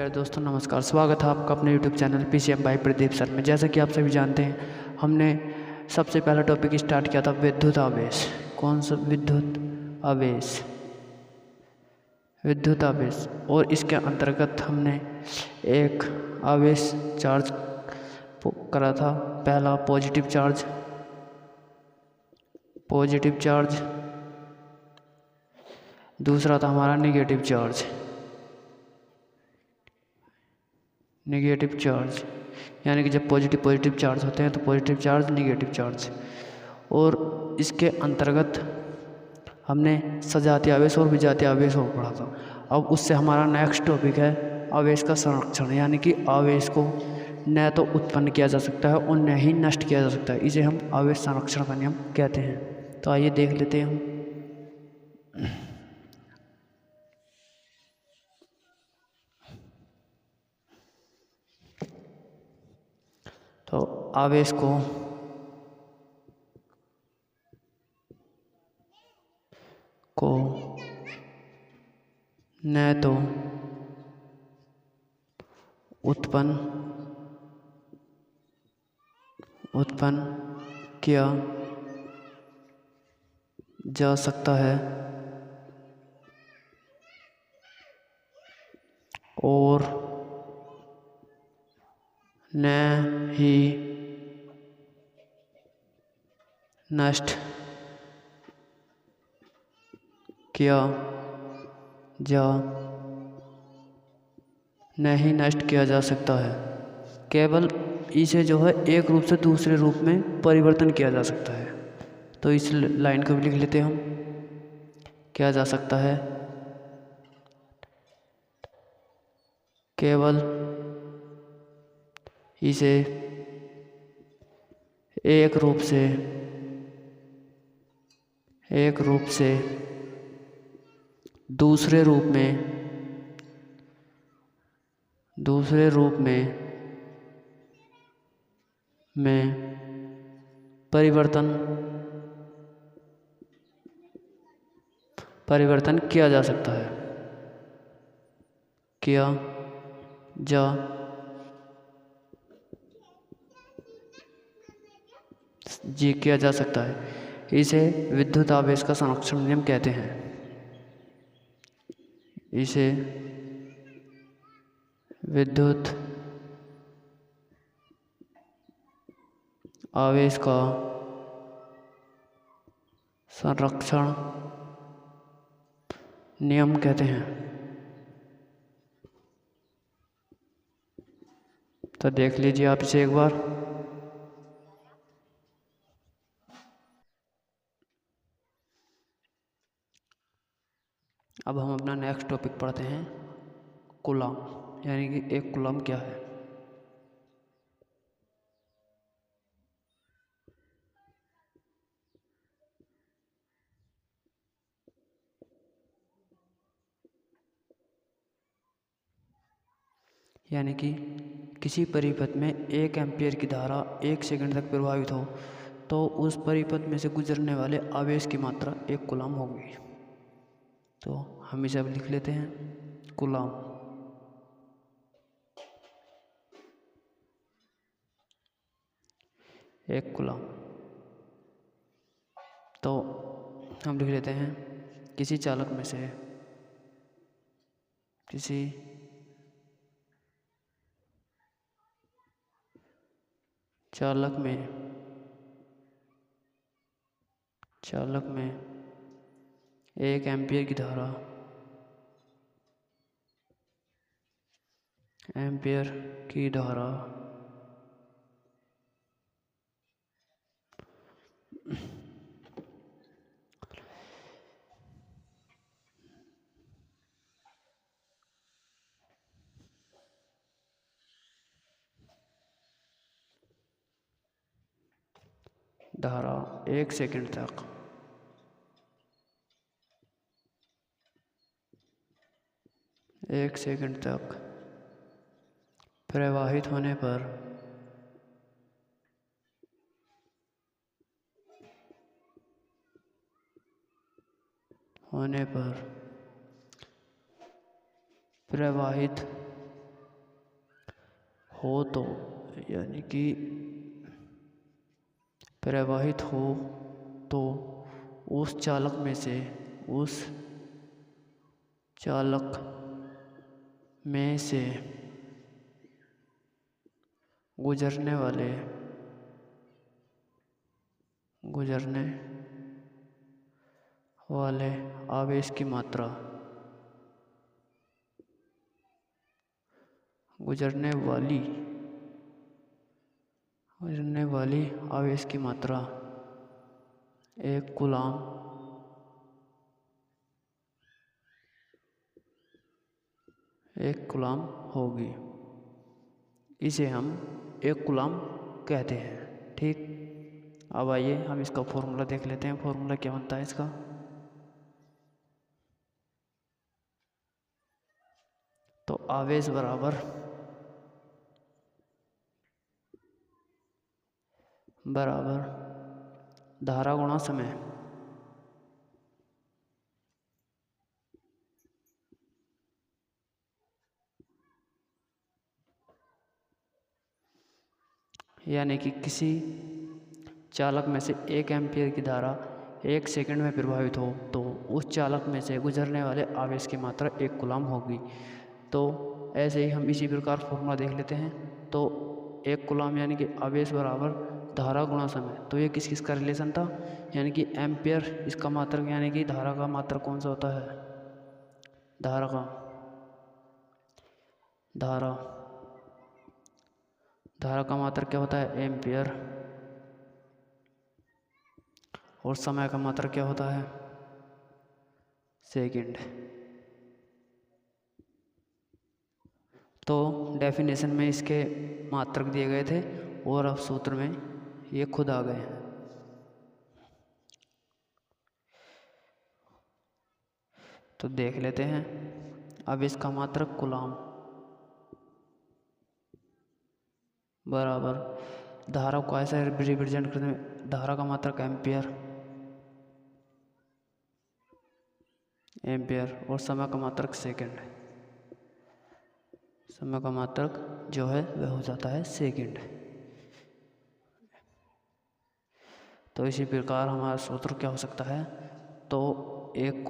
प्यारे दोस्तों नमस्कार। स्वागत है आपका अपने YouTube channel PCM by Pradeep sir में। जैसा कि आप सभी जानते हैं, हमने सबसे पहला टॉपिक स्टार्ट किया था विद्युत आवेश। कौन सा? विद्युत आवेश। विद्युत आवेश। और इसके अंतर्गत हमने एक आवेश चार्ज करा था। पहला पॉजिटिव चार्ज, दूसरा था हमारा नेगेटिव चार्ज। यानी कि जब पॉजिटिव चार्ज होते हैं तो पॉजिटिव चार्ज, नेगेटिव चार्ज। और इसके अंतर्गत हमने सजातीय आवेश और विजातीय आवेश को पढ़ा था। अब उससे हमारा नेक्स्ट टॉपिक है आवेश का संरक्षण। यानी कि आवेश को न तो उत्पन्न किया जा सकता है और न ही नष्ट किया जा सकता है। इसे हम आवेश संरक्षण का नियम कहते हैं। तो आइए देख लेते हैं हम। तो आवेश को न तो उत्पन्न किया जा सकता है और न ही नष्ट किया जा सकता है। केवल इसे जो है एक रूप से दूसरे रूप में परिवर्तन किया जा सकता है। तो इस लाइन को भी लिख लेते हैं हम। किया जा सकता है केवल इसे एक रूप से दूसरे रूप में परिवर्तन किया जा सकता है। किया जा सकता है। इसे विद्युत आवेश का संरक्षण नियम कहते हैं। इसे विद्युत आवेश का संरक्षण नियम कहते हैं। तो देख लीजिए आप इसे एक बार। अब हम अपना नेक्स्ट टॉपिक पढ़ते हैं, कूलम्ब। यानी कि एक कूलम्ब क्या है। यानी कि किसी परिपथ में 1 एम्पीयर की धारा 1 सेकंड तक प्रवाहित हो तो उस परिपथ में से गुजरने वाले आवेश की मात्रा 1 कूलम्ब होगी। तो हम इसे अब लिख लेते हैं, कूलम्ब। एक कूलम्ब। तो हम लिख लेते हैं, किसी चालक में चालक में 1 एम्पीयर की धारा धारा 1 सेकंड तक प्रवाहित होने पर प्रवाहित हो तो यानी कि प्रवाहित हो तो उस चालक में से गुजरने वाले आवेश की मात्रा गुजरने वाली आवेश की मात्रा 1 कूलाम होगी। इसे हम 1 कूलाम कहते हैं। ठीक, अब आइए हम इसका फॉर्मूला देख लेते हैं। फॉर्मूला क्या बनता है इसका? तो आवेश बराबर धारा गुणा समय। यानी कि किसी चालक में से 1 एम्पीयर की धारा 1 सेकंड में प्रवाहित हो तो उस चालक में से गुजरने वाले आवेश की मात्रा 1 कूलाम होगी। तो ऐसे ही हम इसी प्रकार फॉर्मूला देख लेते हैं। तो 1 कूलाम यानी कि आवेश बराबर धारा गुणा समय। तो ये किस का रिलेशन था? यानी कि एम्पियर इसका मात्रक, यानी कि धारा का मात्रक कौन सा होता है? धारा का मात्रक क्या होता है? एम्पियर। और समय का मात्रक क्या होता है? सेकंड। तो डेफिनेशन में इसके मात्रक दिए गए थे और अब सूत्र में ये खुद आ गए हैं। तो देख लेते हैं। अब इसका मात्रक कूलाम बराबर धारा को ऐसे रिप्रेजेंट करते हैं, धारा का मात्रक एम्पियर और समय का मात्रक सेकंड। समय का मात्रक जो है वह हो जाता है सेकंड। तो इसी प्रकार हमारा सूत्र क्या हो सकता है? तो 1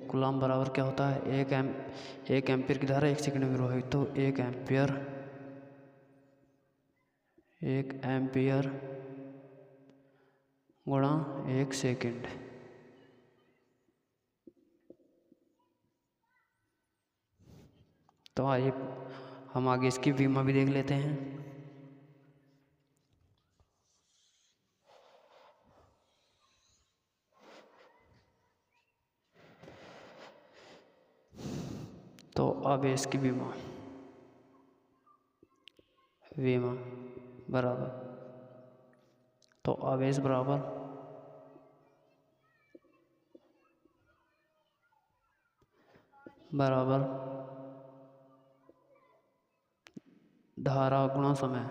कूलाम बराबर क्या होता है? 1 एम्पियर की धारा 1 सेकंड में प्रवाहित। तो 1 एम्पियर गुणा 1 सेकंड। तो आइए हम आगे इसकी विमा भी देख लेते हैं। तो आवेश की विमा बराबर, तो आवेश बराबर धारा गुणा समय।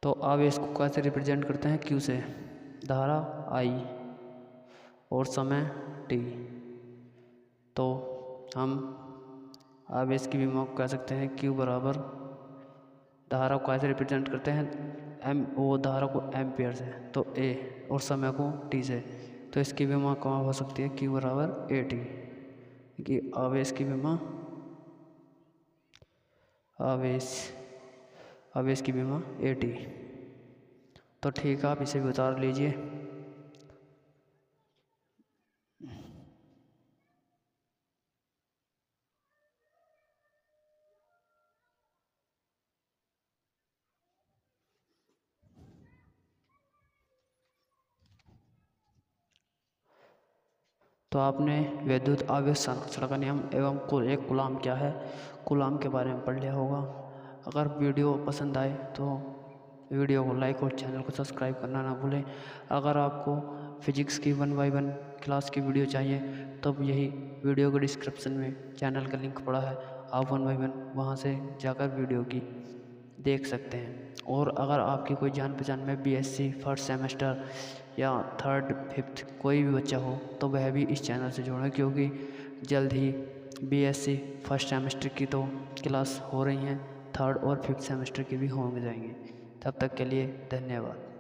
तो आवेश को कैसे रिप्रेजेंट करते हैं? Q से। धारा I और समय T। तो हम आवेश की विमा को कह सकते हैं Q बराबर धारा को कैसे रिप्रेजेंट करते हैं? वो धारा को एम्पियर से, तो A, और समय को T से। तो इसकी विमा कहाँ हो सकती है? Q बराबर AT। कि आवेश की विमा आवेश की विमा AT। तो ठीक है, आप इसे भी उतार लीजिए। तो आपने विद्युत आवेश संरक्षण का नियम एवं कुल 1 कूलाम क्या है, कूलाम के बारे में पढ़ लिया होगा। अगर वीडियो पसंद आए तो वीडियो को लाइक और चैनल को सब्सक्राइब करना ना भूलें। अगर आपको फिजिक्स की 1 by 1 क्लास की वीडियो चाहिए तो यही वीडियो के डिस्क्रिप्शन में चैनल का लिंक पड़ा है, आप 1 by 1 वहाँ से जाकर वीडियो की देख सकते हैं। और अगर आपकी कोई जान पहचान में बीएससी फर्स्ट सेमेस्टर या थर्ड फिफ्थ कोई भी बच्चा हो तो वह भी इस चैनल से जुड़ें, क्योंकि जल्द ही बीएससी फर्स्ट सेमेस्टर की तो क्लास हो रही हैं, थर्ड और फिफ्थ सेमेस्टर की भी होंगे जाएंगे। तब तक के लिए धन्यवाद।